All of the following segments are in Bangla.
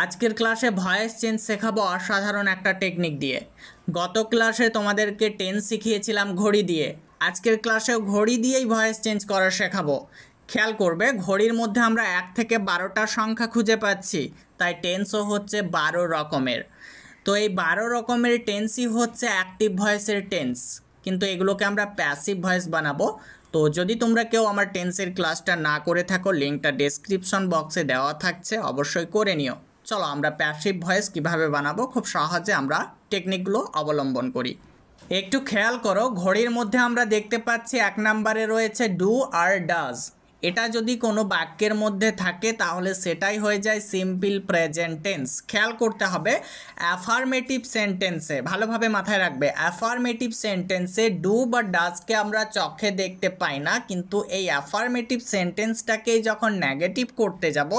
আজকের ক্লাসে ভয়েস চেঞ্জ শেখাবো অসাধারণ একটা টেকনিক দিয়ে। গত ক্লাসে তোমাদেরকে টেন্স শিখিয়েছিলাম ঘড়ি দিয়ে। আজকের ক্লাসেও ঘড়ি দিয়েই ভয়েস চেঞ্জ করা শেখাবো। খেয়াল করবে ঘড়ির মধ্যে আমরা 1 থেকে 12টা সংখ্যা খুঁজে পাচ্ছি, তাই টেন্সও হচ্ছে 12 রকমের। তো এই 12 রকমের টেন্সই হচ্ছে অ্যাক্টিভ ভয়েসের টেন্স, কিন্তু এগুলোকে আমরা প্যাসিভ ভয়েস বানাবো। তো যদি তোমরা কেউ আমার টেন্সের ক্লাসটা না করে থাকো, লিঙ্কটা ডেসক্রিপশন বক্সে দেওয়া থাকছে, অবশ্যই করে নিও। চলো আমরা প্যাসিভ ভয়েস কিভাবে বানাবো খুব সহজে আমরা টেকনিকগুলো অবলম্বন করি। একটু খেয়াল করো, ঘড়ির মধ্যে আমরা দেখতে পাচ্ছি 1 নম্বরে রয়েছে ডু আর ডাজ। এটা যদি কোনো বাক্যের মধ্যে থাকে তাহলে সেটাই হয়ে যায় সিম্পল প্রেজেন্ট টেন্স। খেয়াল করতে হবে অ্যাফার্মেটিভ সেন্টেন্সে, ভালোভাবে মাথায় রাখবে, অ্যাফার্মেটিভ সেন্টেন্সে ডু বা ডাজকে আমরা চোখে দেখতে পাই না, কিন্তু এই অ্যাফার্মেটিভ সেন্টেন্সটাকেই যখন নেগেটিভ করতে যাব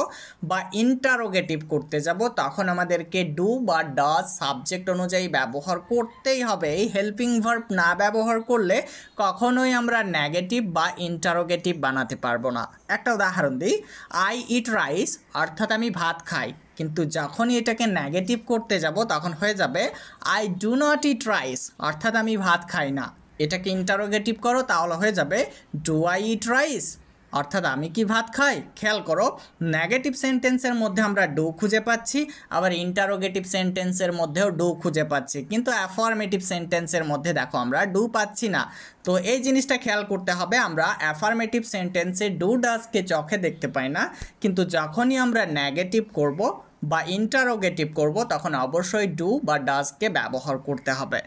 বা ইন্টারোগেটিভ করতে যাব তখন আমাদেরকে ডু বা ডাজ সাবজেক্ট অনুযায়ী ব্যবহার করতেই হবে। এই হেল্পিং ভার্ব না ব্যবহার করলে কখনোই আমরা নেগেটিভ বা ইন্টারোগেটিভ বানাতে পারবো না। একটা উদাহরণ দিই, আই ইট রাইস, অর্থাৎ আমি ভাত খাই, কিন্তু যখনই এটাকে নেগেটিভ করতে যাব তখন হয়ে যাবে I do not eat rice, অর্থাৎ আমি ভাত খাই না। এটাকে ইন্টারোগেটিভ করো তাহলে হয়ে যাবে ডু আই ইট রাইস, অর্থাৎ আমি কি ভাত খাই। খেয়াল করো নেগেটিভ সেন্টেন্সের মধ্যে আমরা ডু খুঁজে পাচ্ছি, আবার ইন্টারোগেটিভ সেন্টেন্সের মধ্যেও ডু খুঁজে পাচ্ছি, কিন্তু অ্যাফার্মেটিভ সেন্টেন্সের মধ্যে দেখো আমরা ডু পাচ্ছি না। তো এই জিনিসটা খেয়াল করতে হবে, আমরা অ্যাফার্মেটিভ সেন্টেন্সে ডু ডাজকে চোখে দেখতে পাই না, কিন্তু যখনই আমরা নেগেটিভ করব বা ইন্টারোগেটিভ করব তখন অবশ্যই ডু বা ডাজকে ব্যবহার করতে হবে।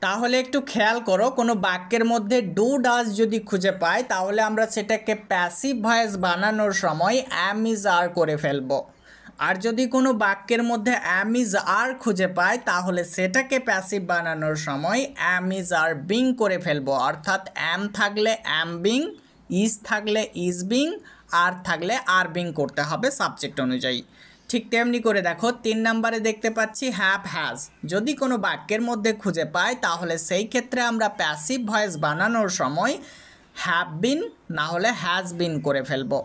তাহলে একটু খেয়াল করো, কোনো বাক্যের মধ্যে ডু ডাজ যদি খুঁজে পাই তাহলে আমরা সেটাকে প্যাসিভ ভয়েস বানানোর সময় অ্যাম ইজ আর করে ফেলবো। আর যদি কোনো বাক্যের মধ্যে অ্যাম ইজ আর খুঁজে পাই তাহলে সেটাকে প্যাসিভ বানানোর সময় অ্যাম ইজ আর বিং করে ফেলবো, অর্থাৎ অ্যাম থাকলে অ্যাম বিং, ইজ থাকলে ইজ বিং, আর থাকলে আর বিং করতে হবে সাবজেক্ট অনুযায়ী। ঠিক তেমনি করে দেখো 3 নম্বরে দেখতে পাচ্ছি হ্যাভ হ্যাজ। যদি কোনো বাক্যের মধ্যে খুঁজে পাই তাহলে সেই ক্ষেত্রে আমরা প্যাসিভ ভয়েস বানানোর সময় হ্যাভ বিন না হলে হ্যাজ বিন করে ফেলবো।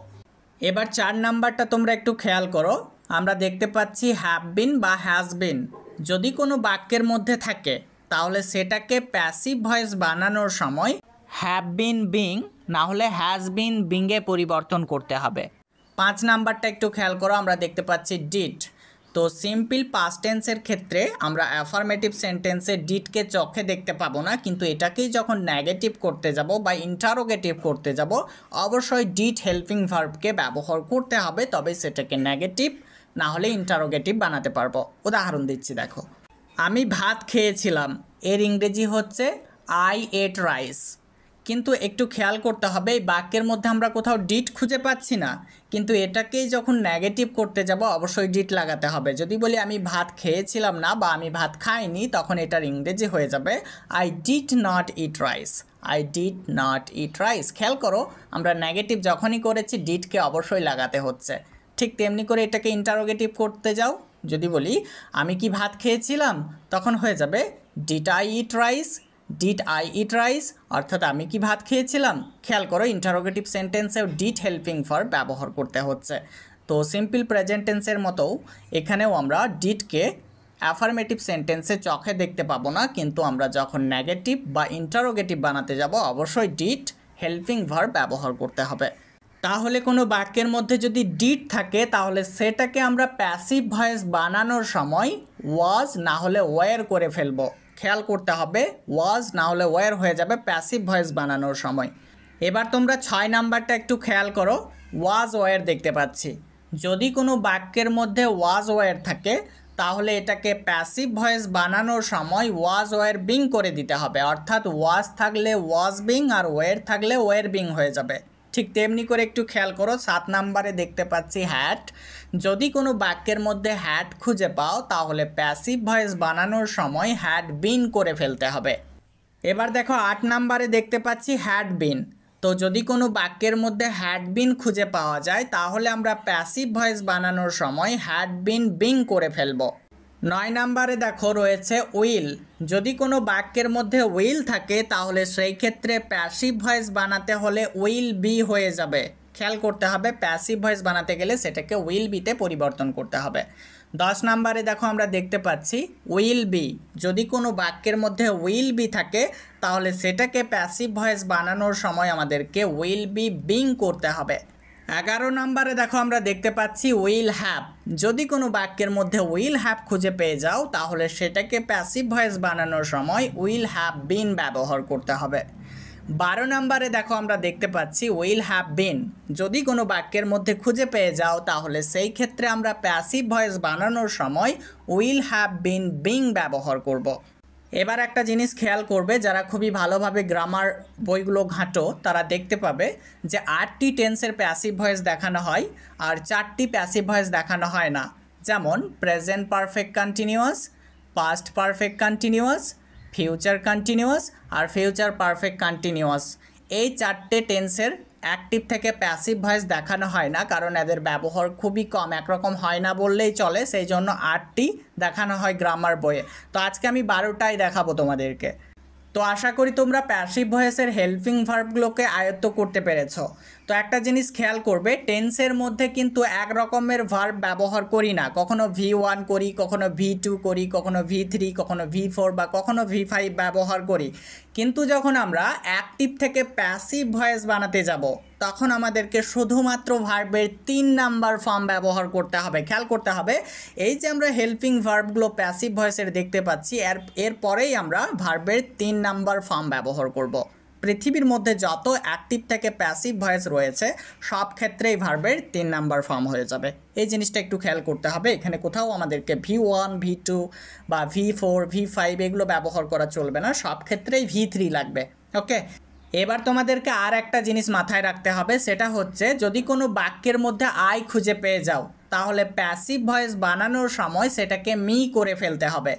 এবার 4 নাম্বারটা তোমরা একটু খেয়াল করো, আমরা দেখতে পাচ্ছি হ্যাভ বিন বা হ্যাজ বিন। যদি কোনো বাক্যের মধ্যে থাকে তাহলে সেটাকে প্যাসিভ ভয়েস বানানোর সময় হ্যাভ বিন বিং না হলে হ্যাজ বিন বিংয়ে পরিবর্তন করতে হবে। 5 নাম্বারটা একটু খেয়াল করো, আমরা দেখতে পাচ্ছি ডিড। তো সিম্পল পাস্ট টেন্সের ক্ষেত্রে আমরা অ্যাফার্মেটিভ সেন্টেন্সে ডিডকে চোখে দেখতে পাবো না, কিন্তু এটাকেই যখন নেগেটিভ করতে যাব বা ইন্টারোগেটিভ করতে যাব অবশ্যই ডিড হেল্পিং ভার্বকে ব্যবহার করতে হবে, তবে সেটাকে নেগেটিভ না হলে ইন্টারোগেটিভ বানাতে পারবো। উদাহরণ দিচ্ছি দেখো, আমি ভাত খেয়েছিলাম, এর ইংরেজি হচ্ছে আই এট রাইস। কিন্তু একটু খেয়াল করতে হবে এই বাক্যের মধ্যে আমরা কোথাও ডিড খুঁজে পাচ্ছি না, কিন্তু এটাকেই যখন নেগেটিভ করতে যাব অবশ্যই ডিড লাগাতে হবে। যদি বলি আমি ভাত খেয়েছিলাম না বা আমি ভাত খাইনি তখন এটার ইংরেজি হয়ে যাবে I did not eat rice, I did not eat rice. খেয়াল করো আমরা নেগেটিভ যখনই করেছি ডিডকে অবশ্যই লাগাতে হচ্ছে। ঠিক তেমনি করে এটাকে ইন্টারোগেটিভ করতে যাও, যদি বলি আমি কি ভাত খেয়েছিলাম তখন হয়ে যাবে did I eat rice, did I eat rice, অর্থাৎ আমি কি ভাত খেয়েছিলাম। খেয়াল করো ইন্টারোগেটিভ সেন্টেন্সেও ডিড হেল্পিং ভার্ব ব্যবহার করতে হচ্ছে। তো সিম্পল প্রেজেন্ট টেন্সের মতো এখানেও আমরা ডিডকে অ্যাফার্মেটিভ সেন্টেন্সে চোখে দেখতে পাবো না, কিন্তু আমরা যখন নেগেটিভ বা ইন্টারোগেটিভ বানাতে যাব অবশ্যই ডিড হেল্পিং ভার্ব ব্যবহার করতে হবে। তাহলে কোনো বাক্যের মধ্যে যদি ডিড থাকে তাহলে সেটাকে আমরা প্যাসিভ ভয়েস বানানোর সময় ওয়াজ না হলে ওয়্যার করে ফেলবো। খেয়াল করতে হবে ওয়াজ না হলে ওয়্যার হয়ে যাবে প্যাসিভ ভয়েস বানানোর সময়। এবার তোমরা 6 নাম্বারটা একটু খেয়াল করো, ওয়াজ ওয়্যার দেখতে পাচ্ছি। যদি কোনো বাক্যের মধ্যে ওয়াজ ওয়্যার থাকে তাহলে এটাকে প্যাসিভ ভয়েস বানানোর সময় ওয়াজ ওয়্যার বিং করে দিতে হবে, অর্থাৎ ওয়াজ থাকলে ওয়াজ বিং আর ওয়্যার থাকলে ওয়্যার বিং হয়ে যাবে। ঠিক তেমনি করে একটু খেয়াল করো 7 নাম্বারে দেখতে পাচ্ছি হ্যাট। যদি কোনো বাক্যের মধ্যে হ্যাট খুঁজে পাও তাহলে প্যাসিভ ভয়েস বানানোর সময় হ্যাড বিন করে ফেলতে হবে। এবার দেখো 8 নাম্বারে দেখতে পাচ্ছি হ্যাড বিন। তো যদি কোনো বাক্যের মধ্যে হ্যাড বিন খুঁজে পাওয়া যায় তাহলে আমরা প্যাসিভ ভয়েস বানানোর সময় হ্যাড বিন বিং করে ফেলবো। 9 নাম্বারে দেখো রয়েছে উইল। যদি কোনো বাক্যের মধ্যে উইল থাকে তাহলে সেই ক্ষেত্রে প্যাসিভ ভয়েস বানাতে হলে উইল বি হয়ে যাবে। খেয়াল করতে হবে প্যাসিভ ভয়েস বানাতে গেলে সেটাকে উইল বিতে পরিবর্তন করতে হবে। 10 নম্বরে দেখো আমরা দেখতে পাচ্ছি উইল বি। যদি কোনো বাক্যের মধ্যে উইল বি থাকে তাহলে সেটাকে প্যাসিভ ভয়েস বানানোর সময় আমাদেরকে উইল বি বিং করতে হবে। 11 নম্বরে দেখো আমরা দেখতে পাচ্ছি উইল হ্যাভ। যদি কোনো বাক্যের মধ্যে উইল হ্যাভ খুঁজে পেয়ে যাও তাহলে সেটাকে প্যাসিভ ভয়েস বানানোর সময় উইল হ্যাভ বিন ব্যবহার করতে হবে। 12 নম্বরে দেখো আমরা দেখতে পাচ্ছি উইল হ্যাভ বিন। যদি কোনো বাক্যের মধ্যে খুঁজে পেয়ে যাও তাহলে সেই ক্ষেত্রে আমরা প্যাসিভ ভয়েস বানানোর সময় উইল হ্যাভ বিন বিং ব্যবহার করব। এবার একটা জিনিস খেয়াল করবে, যারা খুবই ভালোভাবে গ্রামার বইগুলো ঘাঁটো তারা দেখতে পাবে যে 8টি টেন্সের প্যাসিভ ভয়েস দেখানো হয় আর 4টি প্যাসিভ ভয়েস দেখানো হয় না। যেমন present perfect continuous, past perfect continuous, future continuous আর ফিউচার পারফেক্ট কন্টিনিউয়াস। এই 4টে টেন্সের অ্যাক্টিভ থেকে প্যাসিভ ভয়েস দেখানো হয় না, কারণ এদের ব্যবহার খুবই কম, একরকম হয় না বললেই চলে, সেই জন্য 8টি দেখানো হয় গ্রামার বইয়ে। তো আজকে আমি 12টাই দেখাবো তোমাদেরকে। তো আশা করি তোমরা প্যাসিভ ভয়েসের হেল্পিং ভার্বগুলোকে আয়ত্ত করতে পেরেছো। তো একটা জিনিস খেয়াল করবে, টেন্সের মধ্যে কিন্তু এক রকমের ভার্ব ব্যবহার করি না। কখনো V1 করি, কখনো V2 করি, কখনো V3, কখনো V4 বা কখনো V5 ব্যবহার করি। কিন্তু যখন আমরা অ্যাক্টিভ থেকে প্যাসিভ ভয়েস বানাতে যাব তখন আমাদেরকে শুধুমাত্র ভার্বের 3 নাম্বার ফর্ম ব্যবহার করতে হবে। খেয়াল করতে হবে, এই যে আমরা হেল্পিং ভার্বগুলো প্যাসিভ ভয়েসের দেখতে পাচ্ছি এরপরেই আমরা ভার্বের 3 নাম্বার ফর্ম ব্যবহার করব। পৃথিবীর মধ্যে যত অ্যাক্টিভ থেকে প্যাসিভ ভয়েস রয়েছে সব ক্ষেত্রেই ভার্বের 3 নাম্বার ফর্ম হয়ে যাবে। এই জিনিসটা একটু খেয়াল করতে হবে। এখানে কোথাও আমাদেরকে V1, V2 বা V4, V5 এগুলো ব্যবহার করা চলবে না, সব ক্ষেত্রেই V3 লাগবে। ওকে, এবার তোমাদেরকে আর একটা জিনিস মাথায় রাখতে হবে, সেটা হচ্ছে যদি কোনো বাক্যের মধ্যে আই খুঁজে পেয়ে যাও তাহলে প্যাসিভ ভয়েস বানানোর সময় সেটাকে মি করে ফেলতে হবে।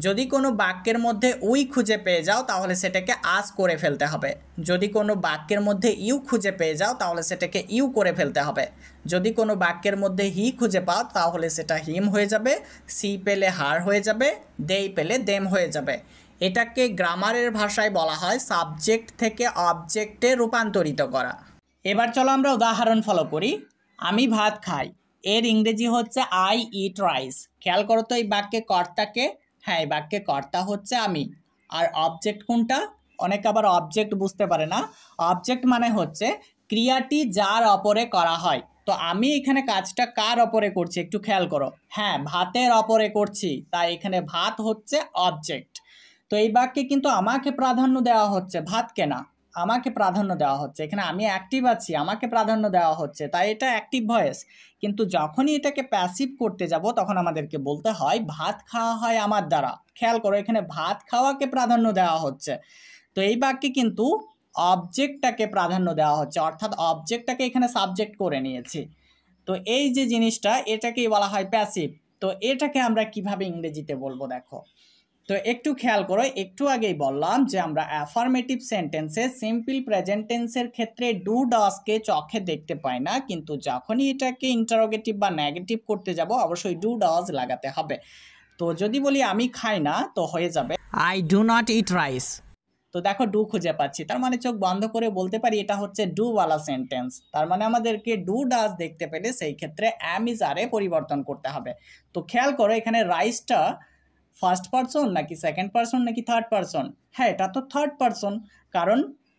যদি কোনো বাক্যের মধ্যে উই খুঁজে পেয়ে যাও তাহলে সেটাকে আস করে ফেলতে হবে। যদি কোনো বাক্যের মধ্যে ইউ খুঁজে পেয়ে যাও তাহলে সেটাকে ইউ করে ফেলতে হবে। যদি কোনো বাক্যের মধ্যে হি খুঁজে পাও তাহলে সেটা হিম হয়ে যাবে, সি পেলে হার হয়ে যাবে, দেই পেলে দেম হয়ে যাবে। এটাকে গ্রামারের ভাষায় বলা হয় সাবজেক্ট থেকে অবজেক্টে রূপান্তরিত করা। এবার চলো আমরা উদাহরণ ফলো করি। আমি ভাত খাই, এর ইংরেজি হচ্ছে আই ইট রাইস। খেয়াল করো তো এই বাক্যে কর্তাকে, হ্যাঁ এই বাক্যে কর্তা হচ্ছে আমি, আর অবজেক্ট কোনটা? অনেক আবার অবজেক্ট বুঝতে পারে না। অবজেক্ট মানে হচ্ছে ক্রিয়াটি যার অপরে করা হয়। তো আমি এখানে কাজটা কার অপরে করছি একটু খেয়াল করো, হ্যাঁ ভাতের অপরে করছি, তাই এখানে ভাত হচ্ছে অবজেক্ট। তো এই বাক্যে কিন্তু আমাকে প্রাধান্য দেওয়া হচ্ছে, ভাতকে না, আমাকে প্রাধান্য দেওয়া হচ্ছে। এখানে আমি অ্যাক্টিভ আছি, আমাকে প্রাধান্য দেওয়া হচ্ছে, তাই এটা অ্যাক্টিভ ভয়েস। কিন্তু যখনই এটাকে প্যাসিভ করতে যাব তখন আমাদেরকে বলতে হয় ভাত খাওয়া হয় আমার দ্বারা। খেয়াল করো এখানে ভাত খাওয়াকে প্রাধান্য দেওয়া হচ্ছে। তো এই বাক্যে কিন্তু অবজেক্টটাকে প্রাধান্য দেওয়া হচ্ছে, অর্থাৎ অবজেক্টটাকে এখানে সাবজেক্ট করে নিয়েছি। তো এই যে জিনিসটা এটাকেই বলা হয় প্যাসিভ। তো এটাকে আমরা কিভাবে ইংরেজিতে বলবো দেখো। তো একটু খেয়াল করো, একটু আগেই বললাম যে আমরা অ্যাফার্মেটিভ সেন্টেন্সে সিম্পল প্রেজেন্ট টেন্সের ক্ষেত্রে ডু ডাজকে চোখে দেখতে পাই না, কিন্তু যখনই এটাকে ইন্টারোগেটিভ বা নেগেটিভ করতে যাব অবশ্যই ডু ডাজ লাগাতে হবে। তো যদি বলি আমি খাই না তো হয়ে যাবে I do not eat rice. তো দেখো ডু খুঁজে পাচ্ছি, তার মানে চোখ বন্ধ করে বলতে পারি এটা হচ্ছে ডু ওয়ালা সেন্টেন্স। তার মানে আমাদেরকে ডু ডাজ দেখতে পেলে সেই ক্ষেত্রে অ্যাম ইজ আর এ পরিবর্তন করতে হবে। তো খেয়াল করো এখানে রাইসটা ফার্স্ট পারসন নাকি সেকেন্ড পারসন নাকি থার্ড পারসন? হ্যাঁ এটা তো থার্ড পারসন, কারণ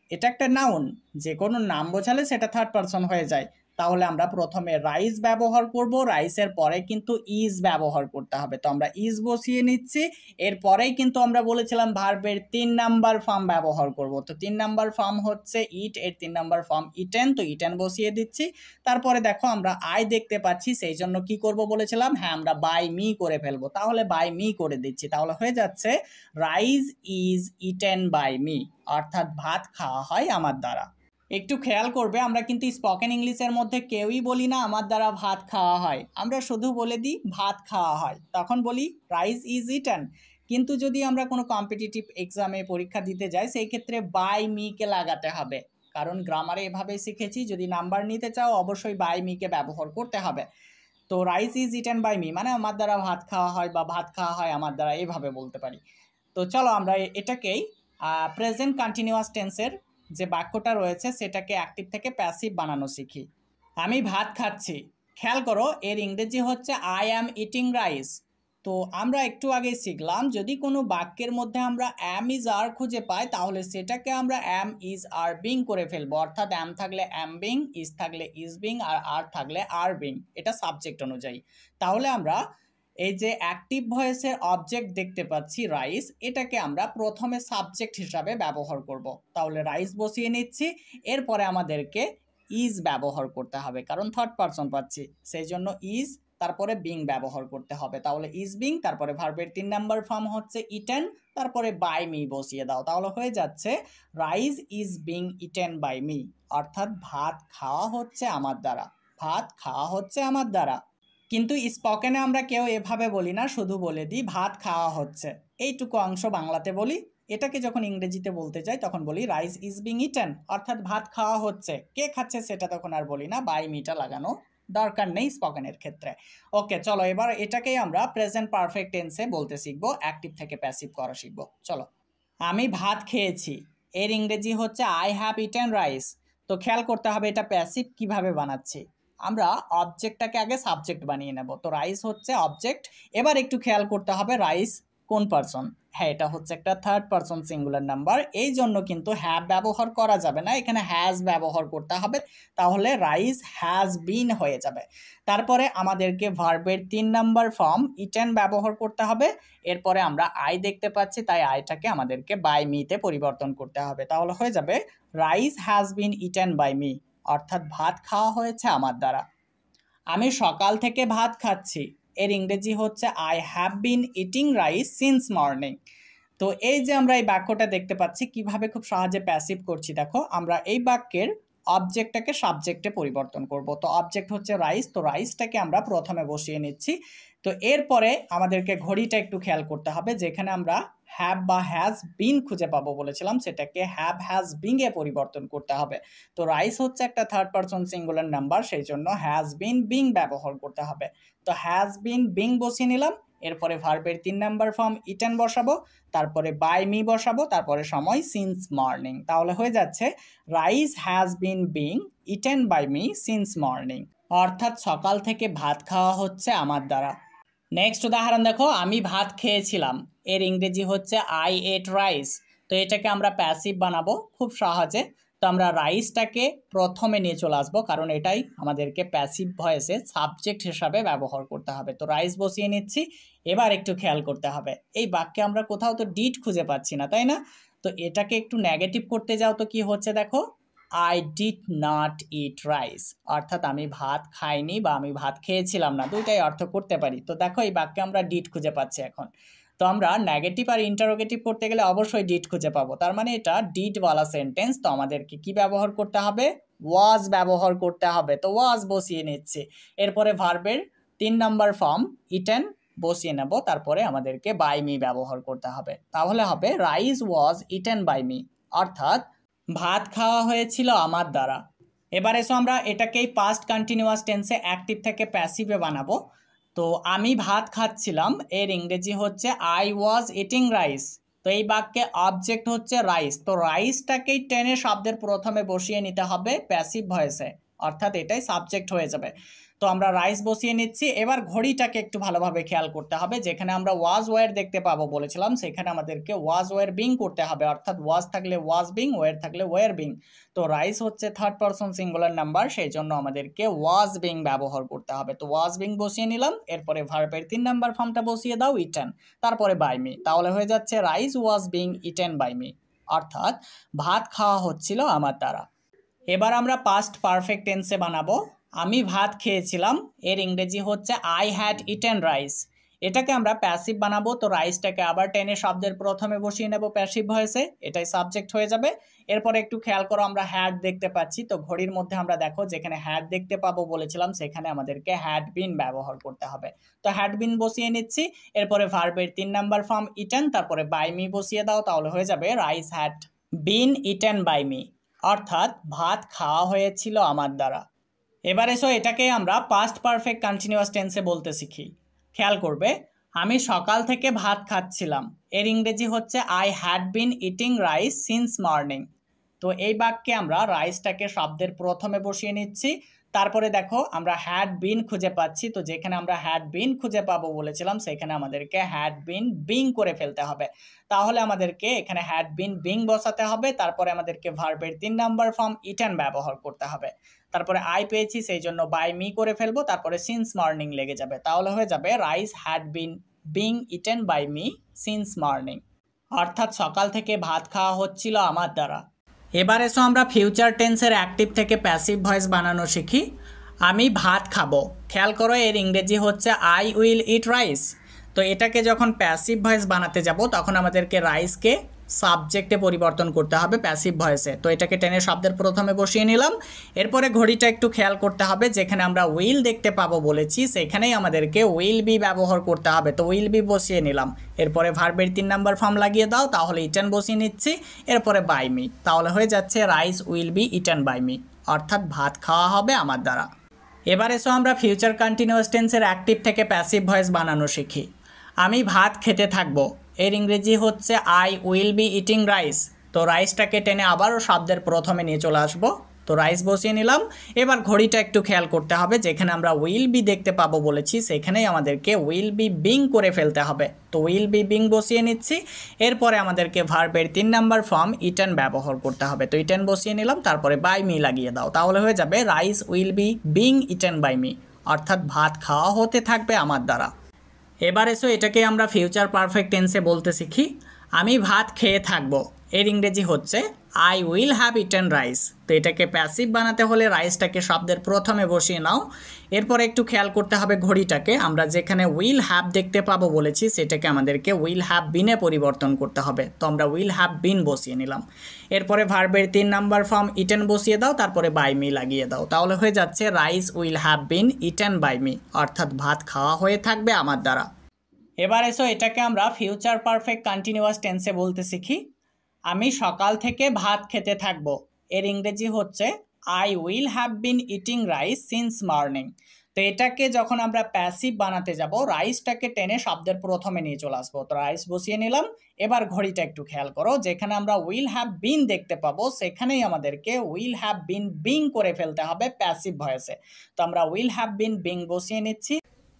এটা একটা নাউন, যে কোনো নাম বোঝালে সেটা থার্ড পারসন হয়ে যায়। তাহলে আমরা প্রথমে রাইস ব্যবহার করব, রাইসের পরে কিন্তু ইজ ব্যবহার করতে হবে। তো আমরা ইজ বসিয়ে নিচ্ছি, এরপরেই কিন্তু আমরা বলেছিলাম ভার্বের 3 নাম্বার ফর্ম ব্যবহার করব। তো 3 নাম্বার ফর্ম হচ্ছে ইট, এর 3 নাম্বার ফর্ম ইটেন, তো ইটেন বসিয়ে দিচ্ছি। তারপরে দেখো আমরা আই দেখতে পাচ্ছি, সেই জন্য কি করব বলেছিলাম, হ্যাঁ আমরা বাই মি করে ফেলবো। তাহলে বাই মি করে দিচ্ছি, তাহলে হয়ে যাচ্ছে rice is eaten by me, অর্থাৎ ভাত খাওয়া হয় আমার দ্বারা। একটু খেয়াল করবে আমরা কিন্তু স্পোকেন ইংলিশের মধ্যে কেউই বলি না আমার দ্বারা ভাত খাওয়া হয়, আমরা শুধু বলে দিই ভাত খাওয়া হয়, তখন বলি রাইস ইজ ইটেন। কিন্তু যদি আমরা কোনো কম্পিটিটিভ এক্সামে পরীক্ষা দিতে যাই সেই ক্ষেত্রে বাই মিকে লাগাতে হবে, কারণ গ্রামারে এভাবেই শিখেছি, যদি নাম্বার নিতে চাও অবশ্যই বাই মিকে ব্যবহার করতে হবে। তো rice is eaten by me মানে আমার দ্বারা ভাত খাওয়া হয় বা ভাত খাওয়া হয় আমার দ্বারা, এভাবে বলতে পারি। তো চলো আমরা এটাকেই প্রেজেন্ট কন্টিনিউয়াস টেন্সের উদাহরণ যে বাক্যটা রয়েছে সেটাকে অ্যাক্টিভ থেকে প্যাসিভ বানানো শিখি। আমি ভাত খাচ্ছি, খেয়াল করো এর ইংরেজি হচ্ছে আই অ্যাম ইটিং রাইস। তো আমরা একটু আগে শিখলাম যদি কোনো বাক্যের মধ্যে আমরা অ্যাম ইজ আর খুঁজে পাই তাহলে সেটাকে আমরা অ্যাম ইজ আর বিং করে ফেলবো, অর্থাৎ অ্যাম থাকলে অ্যাম বিং, ইজ থাকলে ইজ বিং, আর থাকলে আর বিং, এটা সাবজেক্ট অনুযায়ী। তাহলে আমরা এই যে অ্যাক্টিভ ভয়েসের অবজেক্ট দেখতে পাচ্ছি রাইস, এটাকে আমরা প্রথমে সাবজেক্ট হিসাবে ব্যবহার করব। তাহলে রাইস বসিয়ে নিচ্ছি, এরপরে আমাদেরকে ইজ ব্যবহার করতে হবে কারণ থার্ড পারসন পাচ্ছি, সেই জন্য ইজ তারপরে বিং ব্যবহার করতে হবে। তাহলে ইজ বিং, তারপরে ভার্বের 3 নাম্বার ফর্ম হচ্ছে ইটেন, তারপরে বাই মি বসিয়ে দাও, তাহলে হয়ে যাচ্ছে rice is being eaten by me, অর্থাৎ ভাত খাওয়া হচ্ছে আমার দ্বারা, ভাত খাওয়া হচ্ছে আমার দ্বারা। কিন্তু স্পোকেনে আমরা কেউ এভাবে বলি না, শুধু বলে দিই ভাত খাওয়া হচ্ছে, এইটুকু অংশ বাংলাতে বলি। এটাকে যখন ইংরেজিতে বলতে যাই তখন বলি রাইস ইজ বিং ইটেন, অর্থাৎ ভাত খাওয়া হচ্ছে, কে খাচ্ছে সেটা তখন আর বলি না, বাই মিটা লাগানো দরকার নেই স্পোকেনের ক্ষেত্রে। ওকে চলো এবার এটাকেই আমরা প্রেজেন্ট পারফেক্ট টেন্সে বলতে শিখবো, অ্যাক্টিভ থেকে প্যাসিভ করা শিখবো। চলো, আমি ভাত খেয়েছি, এর ইংরেজি হচ্ছে আই হ্যাভ ইটেন রাইস। তো খেয়াল করতে হবে এটা প্যাসিভ কিভাবে বানাচ্ছি, আমরা অবজেক্টটাকে আগে সাবজেক্ট বানিয়ে নেব। তো রাইস হচ্ছে অবজেক্ট, এবার একটু খেয়াল করতে হবে রাইস কোন পারসন, হ্যাঁ এটা হচ্ছে একটা থার্ড পারসন সিঙ্গুলার নাম্বার, এই জন্য কিন্তু হ্যাভ ব্যবহার করা যাবে না, এখানে হ্যাজ ব্যবহার করতে হবে, তাহলে রাইস হ্যাজ বিন হয়ে যাবে। তারপরে আমাদেরকে ভার্বের 3 নাম্বার ফর্ম ইটেন ব্যবহার করতে হবে, এরপরে আমরা আই দেখতে পাচ্ছি তাই আইটাকে আমাদেরকে বাই মিতে পরিবর্তন করতে হবে, তাহলে হয়ে যাবে rice has been eaten by me, অর্থাৎ ভাত খাওয়া হয়েছে আমার দ্বারা। আমি সকাল থেকে ভাত খাচ্ছি, এর ইংরেজি হচ্ছে I have been eating rice since morning. তো এই যে আমরা এই বাক্যটা দেখতে পাচ্ছি কিভাবে খুব সহজে প্যাসিভ করছি, দেখো আমরা এই বাক্যের অবজেক্টটাকে সাবজেক্টে পরিবর্তন করব। তো অবজেক্ট হচ্ছে রাইস, তো রাইসটাকে আমরা প্রথমে বসিয়ে নিচ্ছি। তো এরপরে আমাদেরকে ঘড়িটা একটু খেয়াল করতে হবে, যেখানে আমরা হ্যাভ বা হ্যাজ বিন খুঁজে পাবো বলেছিলাম সেটাকে হ্যাভ হ্যাজ বিং এ পরিবর্তন করতে হবে। তো রাইস হচ্ছে একটা থার্ড পারসন সিঙ্গুলার নাম্বার, সেই জন্য হ্যাজ বিন বিং ব্যবহার করতে হবে। তো হ্যাজ বিন বিং বসিয়ে নিলাম, এরপরে ভার্বের 3 নাম্বার ফর্ম ইটেন বসাবো, তারপরে বাই মি বসাবো, তারপরে সময় সিন্স মর্নিং, তাহলে হয়ে যাচ্ছে rice has been being eaten by me since morning, অর্থাৎ সকাল থেকে ভাত খাওয়া হচ্ছে আমার দ্বারা। নেক্সট উদাহরণ দেখো, আমি ভাত খেয়েছিলাম, এর ইংরেজি হচ্ছে আই এট রাইস। তো এটাকে আমরা প্যাসিভ বানাবো খুব সহজে। তো আমরা রাইসটাকে প্রথমে নিয়ে চলে আসবো কারণ এটাই আমাদেরকে প্যাসিভ ভয়েসে সাবজেক্ট হিসাবে ব্যবহার করতে হবে। তো রাইস বসিয়ে নিচ্ছি, এবার একটু খেয়াল করতে হবে এই বাক্যে আমরা কোথাও তো ডিড খুঁজে পাচ্ছি না, তাই না? তো এটাকে একটু নেগেটিভ করতে যাও তো কি হচ্ছে দেখো, I did not eat rice, অর্থাৎ আমি ভাত খাইনি বা আমি ভাত খেয়েছিলাম না, দুইটাই অর্থ করতে পারি। তো দেখো এই বাক্যে আমরা ডিড খুঁজে পাচ্ছি এখন। তো আমরা নেগেটিভ আর ইন্টারোগেটিভ করতে গেলে অবশ্যই ডিড খুঁজে পাবো, তার মানে এটা ডিডওয়ালা সেন্টেন্স। তো আমাদেরকে কি ব্যবহার করতে হবে, ওয়াজ ব্যবহার করতে হবে। তো ওয়াজ বসিয়ে নিচ্ছে, এরপরে ভার্বের 3 নাম্বার ফর্ম ইটেন বসিয়ে নেব, তারপরে আমাদেরকে বাই মি ব্যবহার করতে হবে, তাহলে হবে rice was eaten by me, অর্থাৎ ভাত খাওয়া হয়েছিল আমার দ্বারা। এবার এসো আমরা এটাকেই পাস্ট কন্টিনিউয়াস টেন্সে অ্যাক্টিভ থেকে প্যাসিভে বানাবো। তো আমি ভাত খাচ্ছিলাম, এর ইংরেজি হচ্ছে আই ওয়াজ ইটিং রাইস। তো এই বাক্যে অবজেক্ট হচ্ছে রাইস, তো রাইসটাকেই টেনে শব্দের প্রথমে বসিয়ে নিতে হবে প্যাসিভ ভয়েসে, অর্থাৎ এটাই সাবজেক্ট হয়ে যাবে। তো আমরা রাইস বসিয়ে নিচ্ছি, এবার ঘড়িটাকে একটু ভালোভাবে খেয়াল করতে হবে, যেখানে আমরা ওয়াজ ওয়ার দেখতে পাবো বলেছিলাম সেখানে আমাদেরকে ওয়াজ ওয়ার বিং করতে হবে, অর্থাৎ ওয়াজ থাকলে ওয়াজ বিং, ওয়ার থাকলে ওয়ার বিং। তো রাইস হচ্ছে থার্ড পারসন সিঙ্গুলার নাম্বার, সেই জন্য আমাদেরকে ওয়াজ বিং ব্যবহার করতে হবে। তো ওয়াজ বিং বসিয়ে নিলাম, এরপরে ভার্বের 3 নাম্বার ফর্মটা বসিয়ে দাও ইটেন, তারপরে বাই মি, তাহলে হয়ে যাচ্ছে rice was being eaten by me, অর্থাৎ ভাত খাওয়া হচ্ছিল আমার দ্বারা। এবার আমরা পাস্ট পারফেক্ট টেন্সে বানাবো, আমি ভাত খেয়েছিলাম, এর ইংরেজি হচ্ছে আই হ্যাড ইটেন রাইস। এটাকে আমরা প্যাসিভ বানাবো, তো রাইসটাকে আবার টেনে শব্দের প্রথমে বসিয়ে নেব প্যাসিভ ভয়েসে, এটাই সাবজেক্ট হয়ে যাবে। এরপরে একটু খেয়াল করো আমরা হ্যাড দেখতে পাচ্ছি, তো ঘড়ির মধ্যে আমরা দেখো যেখানে হ্যাড দেখতে পাবো বলেছিলাম সেখানে আমাদেরকে হ্যাড বিন ব্যবহার করতে হবে। তো হ্যাড বিন বসিয়ে নিচ্ছি, এরপরে ভার্বের 3 নাম্বার ফর্ম ইটেন, তারপরে বাই মি বসিয়ে দাও, তাহলে হয়ে যাবে rice had been eaten by me, অর্থাৎ ভাত খাওয়া হয়েছিল আমার দ্বারা। এবার এসো এটাকে আমরা পাস্ট পারফেক্ট কন্টিনিউয়াস টেন্সে বলতে শিখি। খেয়াল করবে, আমি সকাল থেকে ভাত খাচ্ছিলাম, এর ইংরেজি হচ্ছে I had been eating rice since morning. তো এই বাক্যে আমরা রাইসটাকে শব্দের প্রথমে বসিয়ে নিচ্ছি। তারপরে দেখো আমরা হ্যাড বিন খুঁজে পাচ্ছি, তো যেখানে আমরা হ্যাড বিন খুঁজে পাবো বলেছিলাম সেখানে আমাদেরকে হ্যাড বিন বিং করে ফেলতে হবে। তাহলে আমাদেরকে এখানে হ্যাড বিন বিং বসাতে হবে, তারপরে আমাদেরকে ভার্বের 3 নাম্বার ফর্ম ইটেন ব্যবহার করতে হবে। তারপরে আই পেয়েছি সেই জন্য বাই মি করে ফেলবো, তারপরে সিন্স মর্নিং লেগে যাবে, তাহলে হয়ে যাবে rice had been being eaten by me since morning, অর্থাৎ সকাল থেকে ভাত খাওয়া হচ্ছিল আমার দ্বারা। এবার এসো আমরা ফিউচার টেন্সের অ্যাক্টিভ থেকে প্যাসিভ ভয়েস বানানো শিখি। আমি ভাত খাবো, খেয়াল করো এর ইংরেজি হচ্ছে আই উইল ইট রাইস। তো এটাকে যখন প্যাসিভ ভয়েস বানাতে যাব তখন আমাদেরকে রাইসকে সাবজেক্টে পরিবর্তন করতে হবে প্যাসিভ ভয়েসে। তো এটাকে টেনে শব্দের প্রথমে বসিয়ে নিলাম। এরপরে ঘড়িটা একটু খেয়াল করতে হবে, যেখানে আমরা উইল দেখতে পাবো বলেছি সেখানেই আমাদেরকে উইল বি ব্যবহার করতে হবে। তো উইল বি বসিয়ে নিলাম, এরপরে ভার্বের 3 নাম্বার ফর্ম লাগিয়ে দাও, তাহলে ইটেন বসিয়ে নিচ্ছি, এরপরে বাই মি, তাহলে হয়ে যাচ্ছে rice will be eaten by me, অর্থাৎ ভাত খাওয়া হবে আমার দ্বারা। এবার এসো আমরা ফিউচার কন্টিনিউয়াস টেন্সের অ্যাক্টিভ থেকে প্যাসিভ ভয়েস বানানো শিখি। আমি ভাত খেতে থাকবো, এর ইংরেজি হচ্ছে I will be eating rice. তো রাইসটাকে টেনে আবারও শব্দের প্রথমে নিয়ে চলে আসবো, তো রাইস বসিয়ে নিলাম। এবার ঘড়িটা একটু খেয়াল করতে হবে, যেখানে আমরা উইল বি দেখতে পাবো বলেছি সেখানেই আমাদেরকে উইল বি বিং করে ফেলতে হবে। তো উইল বি বিং বসিয়ে নিচ্ছি, এরপরে আমাদেরকে ভার্বের 3 নাম্বার ফর্ম ইটেন ব্যবহার করতে হবে। তো ইটেন বসিয়ে নিলাম, তারপরে বাই মি লাগিয়ে দাও, তাহলে হয়ে যাবে rice will be being eaten by me, অর্থাৎ ভাত খাওয়া হতে থাকবে আমার দ্বারা। এবার এসো এটাকে আমরা ফিউচার পারফেক্ট টেন্সে বলতে শিখি। আমি ভাত খেয়ে থাকবো, এর ইংরেজি হচ্ছে I will have eaten rice. তো এটাকে প্যাসিভ বানাতে হলে রাইসটাকে শব্দের প্রথমে বসিয়ে নাও। এরপরে একটু খেয়াল করতে হবে ঘড়িটাকে, আমরা যেখানে উইল হ্যাভ দেখতে পাবো বলেছি সেটাকে আমাদেরকে উইল হ্যাভ বিনে পরিবর্তন করতে হবে। তো আমরা উইল হ্যাভ বিন বসিয়ে নিলাম, এরপরে ভার্বের 3 নাম্বার ফর্ম ইটেন বসিয়ে দাও, তারপরে বাই মি লাগিয়ে দাও, তাহলে হয়ে যাচ্ছে rice will have been eaten by me, অর্থাৎ ভাত খাওয়া হয়ে থাকবে আমার দ্বারা। এবার এসো এটাকে আমরা ফিউচার পারফেক্ট কন্টিনিউয়াস টেন্সে বলতে শিখি। আমি সকাল থেকে ভাত খেতে থাকবো, এর ইংরেজি হচ্ছে I will have been eating rice since morning. তো এটাকে যখন আমরা প্যাসিভ বানাতে যাব রাইসটাকে টেনে শব্দের প্রথমে নিয়ে চলে আসবো। তো রাইস বসিয়ে নিলাম, এবার ঘড়িটা একটু খেয়াল করো, যেখানে আমরা উইল হ্যাভ বিন দেখতে পাবো সেখানেই আমাদেরকে উইল হ্যাভ বিন বিং করে ফেলতে হবে প্যাসিভ ভয়েসে। তো আমরা উইল হ্যাভ বিন বিং বসিয়ে নিচ্ছি,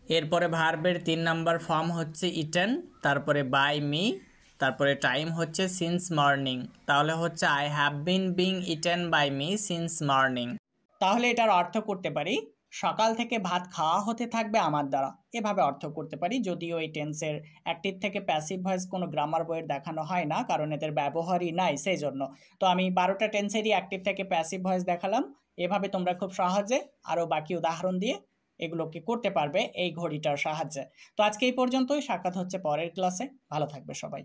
এরপরে ভার্বের 3 নাম্বার ফর্ম হচ্ছে ইটেন, তারপরে বাই মি, তারপরে টাইম হচ্ছে সিন্স মর্নিং, তাহলে হচ্ছে I have been being eaten by me since morning. তাহলে এটার অর্থ করতে পারি সকাল থেকে ভাত খাওয়া হতে থাকবে আমার দ্বারা, এভাবে অর্থ করতে পারি। যদিও এই টেন্সের অ্যাক্টিভ থেকে প্যাসিভ ভয়েস কোনো গ্রামার বইয়ের দেখানো হয় না, কারণ এদের ব্যবহারই নাই সেই জন্য। তো আমি 12টা টেন্সেরই অ্যাক্টিভ থেকে প্যাসিভ ভয়েস দেখালাম। এভাবে তোমরা খুব সহজে আরও বাকি উদাহরণ দিয়ে এগুলোকে করতে পারবে এই ঘড়িটার সাহায্যে। তো আজকে এই পর্যন্তই, সাক্ষাৎ হচ্ছে পরের ক্লাসে, ভালো থাকবে সবাই।